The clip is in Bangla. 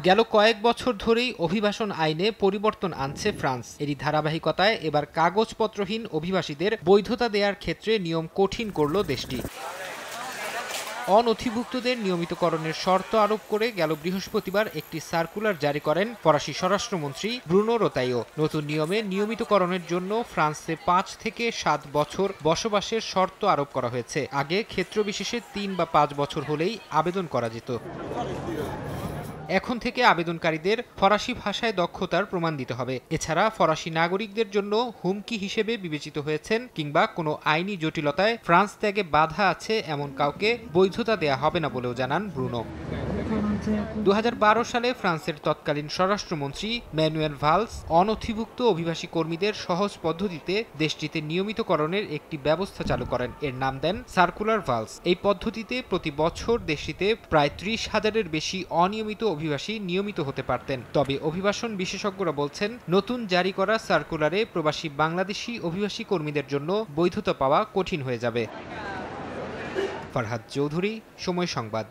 গেল কয়েক বছর ধরেই অভিবাসন আইনে পরিবর্তন আনছে ফ্রান্স। এরই ধারাবাহিকতায় এবার কাগজপত্রহীন অভিবাসীদের বৈধতা দেওয়ার ক্ষেত্রে নিয়ম কঠিন করল দেশটি। অনথিভুক্তদের নিয়মিতকরণের শর্ত আরোপ করে গেল বৃহস্পতিবার একটি সার্কুলার জারি করেন ফরাসি স্বরাষ্ট্রমন্ত্রী ব্রুনো রোতাইও। নতুন নিয়মে নিয়মিতকরণের জন্য ফ্রান্সে ৫ থেকে ৭ বছর বসবাসের শর্ত আরোপ করা হয়েছে। আগে ক্ষেত্রবিশেষে ৩ বা ৫ বছর হলেই আবেদন করা যেত। এখন থেকে আবেদনকারীদের ফরাসি ভাষায় দক্ষতার প্রমাণ দিতে হবে। এছাড়া ফরাসি নাগরিকদের জন্য হুমকি হিসেবে বিবেচিত হয়েছেন কিংবা কোনো আইনি জটিলতায় ফ্রান্স ত্যাগে বাধা আছে এমন কাউকে বৈধতা দেয়া হবে না বলেও জানান ব্রুনো। ২০১২ সালে ফ্রান্সের তৎকালীন স্বরাষ্ট্রমন্ত্রী ম্যানুয়েল ভালস অনথিভুক্ত অভিবাসী কর্মীদের সহজ পদ্ধতিতে দেশটিতে নিয়মিতকরণের একটি ব্যবস্থা চালু করেন। এর নাম দেন সার্কুলার ভালস। এই পদ্ধতিতে প্রতি বছর দেশটিতে প্রায় ৩০,০০০-এর বেশি অনিয়মিত অভিবাসী নিয়মিত হতে পারতেন। তবে অভিবাসন বিশেষজ্ঞরা বলছেন, নতুন জারি করা সার্কুলারে প্রবাসী বাংলাদেশি অভিবাসী কর্মীদের জন্য বৈধতা পাওয়া কঠিন হয়ে যাবে। ফারহাদ চৌধুরী, সময় সংবাদ।